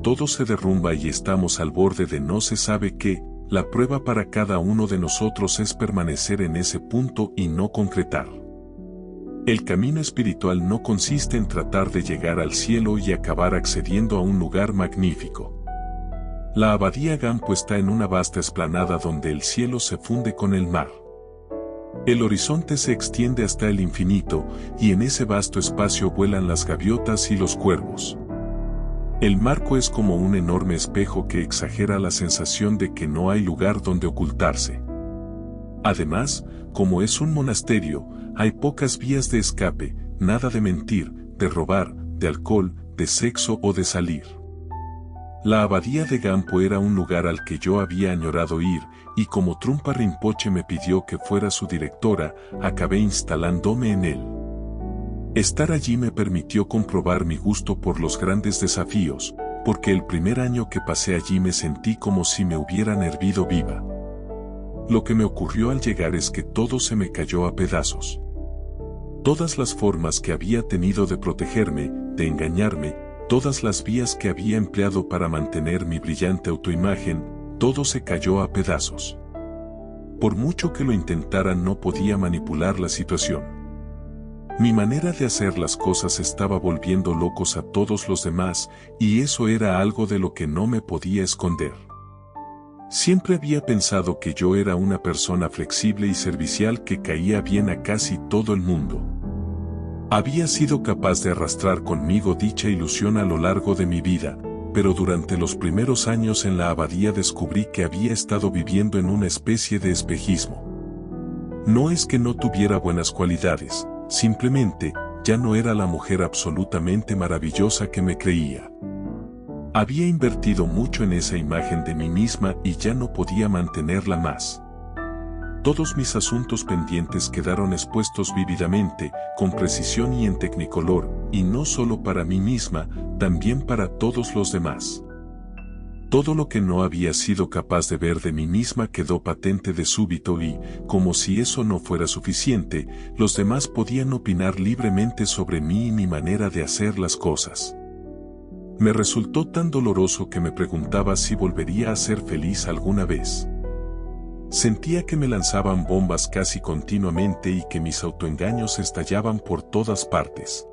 todo se derrumba y estamos al borde de no se sabe qué, la prueba para cada uno de nosotros es permanecer en ese punto y no concretar. El camino espiritual no consiste en tratar de llegar al cielo y acabar accediendo a un lugar magnífico. La abadía Gampo está en una vasta explanada donde el cielo se funde con el mar. El horizonte se extiende hasta el infinito y en ese vasto espacio vuelan las gaviotas y los cuervos. El marco es como un enorme espejo que exagera la sensación de que no hay lugar donde ocultarse. Además, como es un monasterio, hay pocas vías de escape, nada de mentir, de robar, de alcohol, de sexo o de salir. La abadía de Gampo era un lugar al que yo había añorado ir, y como Trungpa Rinpoche me pidió que fuera su directora, acabé instalándome en él. Estar allí me permitió comprobar mi gusto por los grandes desafíos, porque el primer año que pasé allí me sentí como si me hubieran hervido viva. Lo que me ocurrió al llegar es que todo se me cayó a pedazos. Todas las formas que había tenido de protegerme, de engañarme, todas las vías que había empleado para mantener mi brillante autoimagen, todo se cayó a pedazos. Por mucho que lo intentara no podía manipular la situación. Mi manera de hacer las cosas estaba volviendo locos a todos los demás, y eso era algo de lo que no me podía esconder. Siempre había pensado que yo era una persona flexible y servicial que caía bien a casi todo el mundo. Había sido capaz de arrastrar conmigo dicha ilusión a lo largo de mi vida, pero durante los primeros años en la abadía descubrí que había estado viviendo en una especie de espejismo. No es que no tuviera buenas cualidades, simplemente, ya no era la mujer absolutamente maravillosa que me creía. Había invertido mucho en esa imagen de mí misma y ya no podía mantenerla más. Todos mis asuntos pendientes quedaron expuestos vívidamente, con precisión y en tecnicolor, y no solo para mí misma, también para todos los demás. Todo lo que no había sido capaz de ver de mí misma quedó patente de súbito y, como si eso no fuera suficiente, los demás podían opinar libremente sobre mí y mi manera de hacer las cosas. Me resultó tan doloroso que me preguntaba si volvería a ser feliz alguna vez. Sentía que me lanzaban bombas casi continuamente y que mis autoengaños estallaban por todas partes.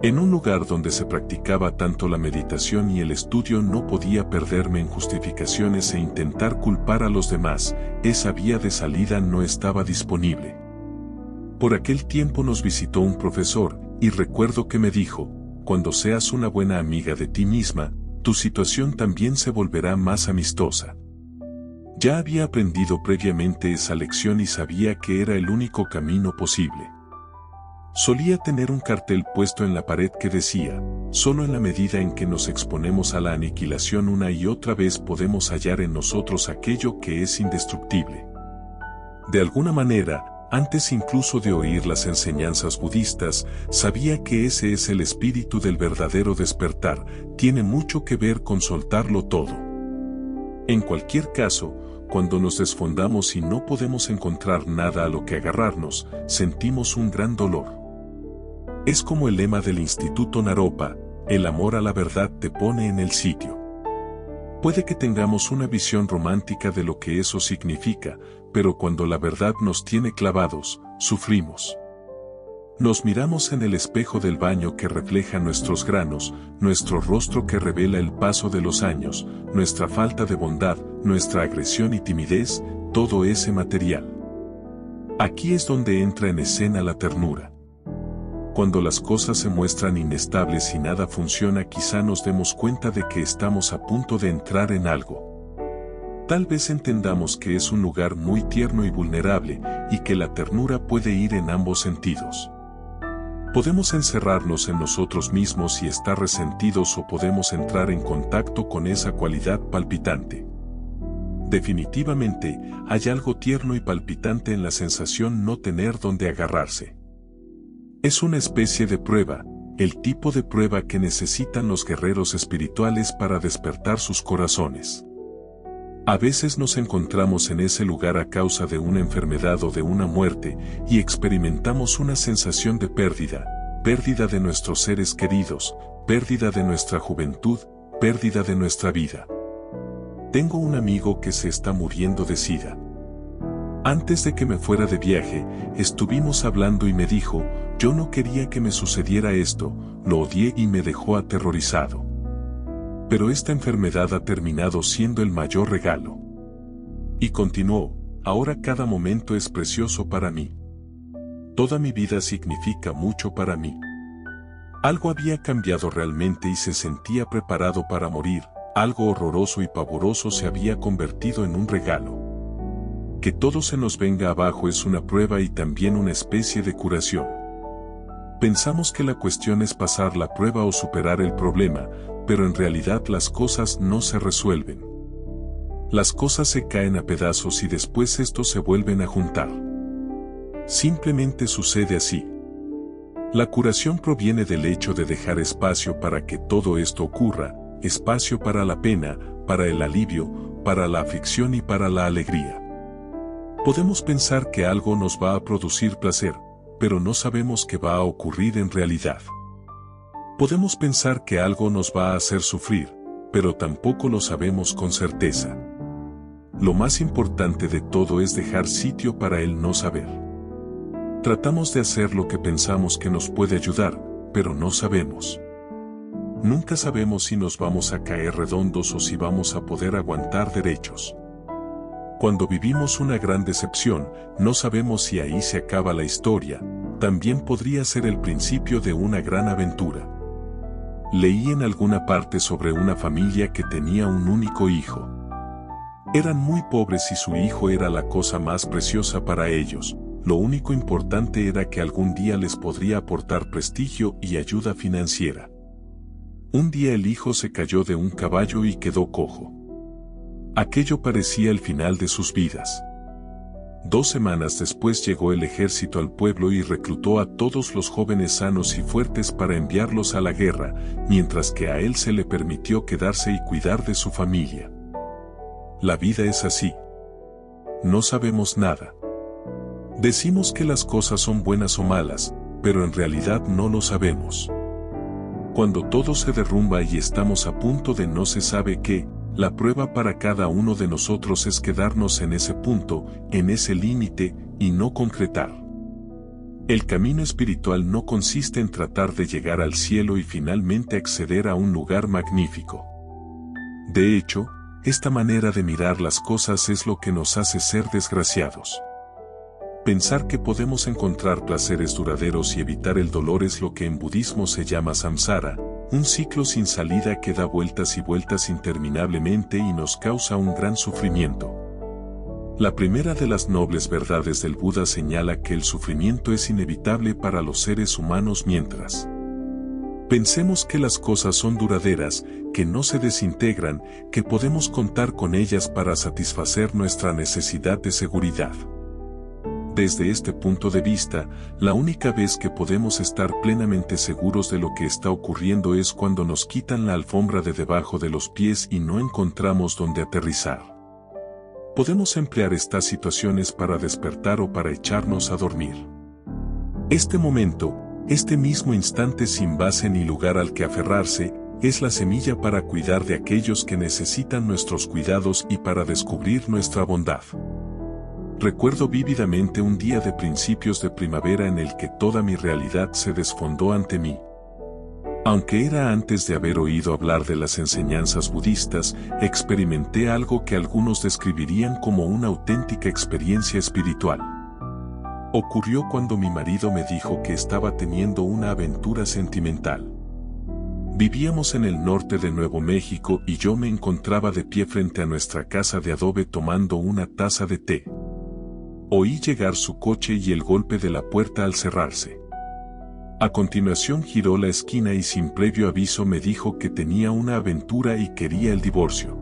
En un lugar donde se practicaba tanto la meditación y el estudio no podía perderme en justificaciones e intentar culpar a los demás, esa vía de salida no estaba disponible. Por aquel tiempo nos visitó un profesor, y recuerdo que me dijo, cuando seas una buena amiga de ti misma, tu situación también se volverá más amistosa. Ya había aprendido previamente esa lección y sabía que era el único camino posible. Solía tener un cartel puesto en la pared que decía, solo en la medida en que nos exponemos a la aniquilación una y otra vez podemos hallar en nosotros aquello que es indestructible. De alguna manera, antes incluso de oír las enseñanzas budistas, sabía que ese es el espíritu del verdadero despertar, tiene mucho que ver con soltarlo todo. En cualquier caso, cuando nos desfondamos y no podemos encontrar nada a lo que agarrarnos, sentimos un gran dolor. Es como el lema del Instituto Naropa, el amor a la verdad te pone en el sitio. Puede que tengamos una visión romántica de lo que eso significa, pero cuando la verdad nos tiene clavados, sufrimos. Nos miramos en el espejo del baño que refleja nuestros granos, nuestro rostro que revela el paso de los años, nuestra falta de bondad, nuestra agresión y timidez, todo ese material. Aquí es donde entra en escena la ternura. Cuando las cosas se muestran inestables y nada funciona, quizá nos demos cuenta de que estamos a punto de entrar en algo. Tal vez entendamos que es un lugar muy tierno y vulnerable, y que la ternura puede ir en ambos sentidos. Podemos encerrarnos en nosotros mismos y estar resentidos, o podemos entrar en contacto con esa cualidad palpitante. Definitivamente, hay algo tierno y palpitante en la sensación no tener donde agarrarse. Es una especie de prueba, el tipo de prueba que necesitan los guerreros espirituales para despertar sus corazones. A veces nos encontramos en ese lugar a causa de una enfermedad o de una muerte, y experimentamos una sensación de pérdida, pérdida de nuestros seres queridos, pérdida de nuestra juventud, pérdida de nuestra vida. Tengo un amigo que se está muriendo de SIDA. Antes de que me fuera de viaje, estuvimos hablando y me dijo, yo no quería que me sucediera esto, lo odié y me dejó aterrorizado. Pero esta enfermedad ha terminado siendo el mayor regalo. Y continuó, ahora cada momento es precioso para mí. Toda mi vida significa mucho para mí. Algo había cambiado realmente y se sentía preparado para morir, algo horroroso y pavoroso se había convertido en un regalo. Que todo se nos venga abajo es una prueba y también una especie de curación. Pensamos que la cuestión es pasar la prueba o superar el problema, pero en realidad las cosas no se resuelven. Las cosas se caen a pedazos y después estos se vuelven a juntar. Simplemente sucede así. La curación proviene del hecho de dejar espacio para que todo esto ocurra, espacio para la pena, para el alivio, para la aflicción y para la alegría. Podemos pensar que algo nos va a producir placer, pero no sabemos qué va a ocurrir en realidad. Podemos pensar que algo nos va a hacer sufrir, pero tampoco lo sabemos con certeza. Lo más importante de todo es dejar sitio para el no saber. Tratamos de hacer lo que pensamos que nos puede ayudar, pero no sabemos. Nunca sabemos si nos vamos a caer redondos o si vamos a poder aguantar derechos. Cuando vivimos una gran decepción, no sabemos si ahí se acaba la historia, también podría ser el principio de una gran aventura. Leí en alguna parte sobre una familia que tenía un único hijo. Eran muy pobres y su hijo era la cosa más preciosa para ellos, lo único importante era que algún día les podría aportar prestigio y ayuda financiera. Un día el hijo se cayó de un caballo y quedó cojo. Aquello parecía el final de sus vidas. 2 semanas después llegó el ejército al pueblo y reclutó a todos los jóvenes sanos y fuertes para enviarlos a la guerra, mientras que a él se le permitió quedarse y cuidar de su familia. La vida es así. No sabemos nada. Decimos que las cosas son buenas o malas, pero en realidad no lo sabemos. Cuando todo se derrumba y estamos a punto de no se sabe qué, la prueba para cada uno de nosotros es quedarnos en ese punto, en ese límite, y no concretar. El camino espiritual no consiste en tratar de llegar al cielo y finalmente acceder a un lugar magnífico. De hecho, esta manera de mirar las cosas es lo que nos hace ser desgraciados. Pensar que podemos encontrar placeres duraderos y evitar el dolor es lo que en budismo se llama samsara, un ciclo sin salida que da vueltas y vueltas interminablemente y nos causa un gran sufrimiento. La primera de las nobles verdades del Buda señala que el sufrimiento es inevitable para los seres humanos mientras pensemos que las cosas son duraderas, que no se desintegran, que podemos contar con ellas para satisfacer nuestra necesidad de seguridad. Desde este punto de vista, la única vez que podemos estar plenamente seguros de lo que está ocurriendo es cuando nos quitan la alfombra de debajo de los pies y no encontramos dónde aterrizar. Podemos emplear estas situaciones para despertar o para echarnos a dormir. Este momento, este mismo instante sin base ni lugar al que aferrarse, es la semilla para cuidar de aquellos que necesitan nuestros cuidados y para descubrir nuestra bondad. Recuerdo vívidamente un día de principios de primavera en el que toda mi realidad se desfondó ante mí. Aunque era antes de haber oído hablar de las enseñanzas budistas, experimenté algo que algunos describirían como una auténtica experiencia espiritual. Ocurrió cuando mi marido me dijo que estaba teniendo una aventura sentimental. Vivíamos en el norte de Nuevo México y yo me encontraba de pie frente a nuestra casa de adobe tomando una taza de té. Oí llegar su coche y el golpe de la puerta al cerrarse. A continuación giró la esquina y sin previo aviso me dijo que tenía una aventura y quería el divorcio.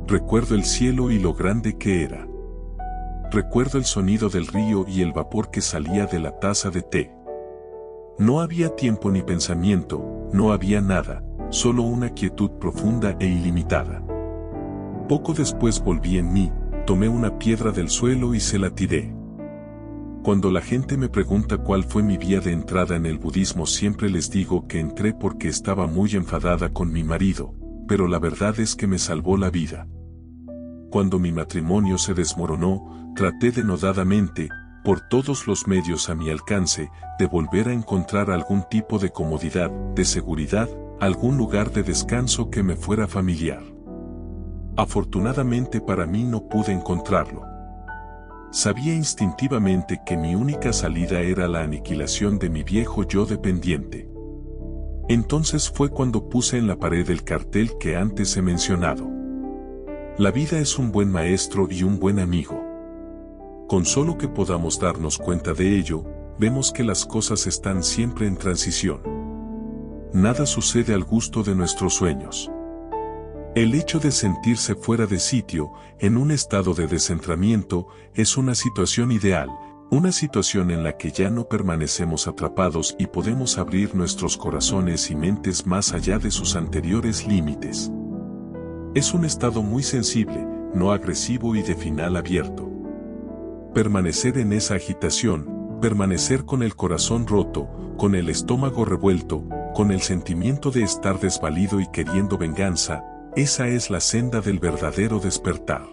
Recuerdo el cielo y lo grande que era. Recuerdo el sonido del río y el vapor que salía de la taza de té. No había tiempo ni pensamiento, no había nada, solo una quietud profunda e ilimitada. Poco después volví en mí, tomé una piedra del suelo y se la tiré. Cuando la gente me pregunta cuál fue mi vía de entrada en el budismo, siempre les digo que entré porque estaba muy enfadada con mi marido, pero la verdad es que me salvó la vida. Cuando mi matrimonio se desmoronó, traté denodadamente, por todos los medios a mi alcance, de volver a encontrar algún tipo de comodidad, de seguridad, algún lugar de descanso que me fuera familiar. Afortunadamente para mí no pude encontrarlo. Sabía instintivamente que mi única salida era la aniquilación de mi viejo yo dependiente. Entonces fue cuando puse en la pared el cartel que antes he mencionado. La vida es un buen maestro y un buen amigo. Con solo que podamos darnos cuenta de ello, vemos que las cosas están siempre en transición. Nada sucede al gusto de nuestros sueños. El hecho de sentirse fuera de sitio, en un estado de descentramiento, es una situación ideal, una situación en la que ya no permanecemos atrapados y podemos abrir nuestros corazones y mentes más allá de sus anteriores límites. Es un estado muy sensible, no agresivo y de final abierto. Permanecer en esa agitación, permanecer con el corazón roto, con el estómago revuelto, con el sentimiento de estar desvalido y queriendo venganza, esa es la senda del verdadero despertar.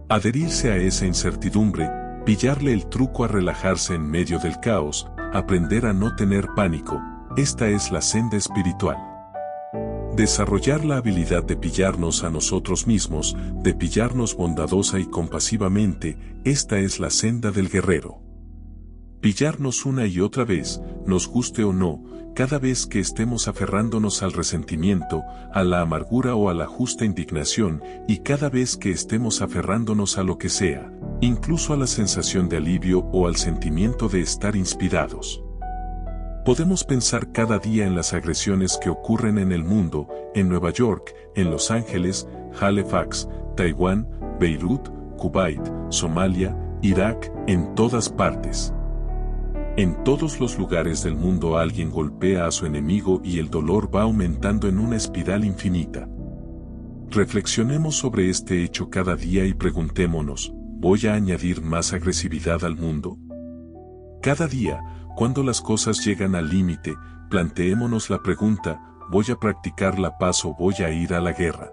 Adherirse a esa incertidumbre, pillarle el truco a relajarse en medio del caos, aprender a no tener pánico, esta es la senda espiritual. Desarrollar la habilidad de pillarnos a nosotros mismos, de pillarnos bondadosa y compasivamente, esta es la senda del guerrero. Pillarnos una y otra vez, nos guste o no, cada vez que estemos aferrándonos al resentimiento, a la amargura o a la justa indignación, y cada vez que estemos aferrándonos a lo que sea, incluso a la sensación de alivio o al sentimiento de estar inspirados. Podemos pensar cada día en las agresiones que ocurren en el mundo, en Nueva York, en Los Ángeles, Halifax, Taiwán, Beirut, Kuwait, Somalia, Irak, en todas partes. En todos los lugares del mundo alguien golpea a su enemigo y el dolor va aumentando en una espiral infinita. Reflexionemos sobre este hecho cada día y preguntémonos, ¿voy a añadir más agresividad al mundo? Cada día, cuando las cosas llegan al límite, planteémonos la pregunta, ¿voy a practicar la paz o voy a ir a la guerra?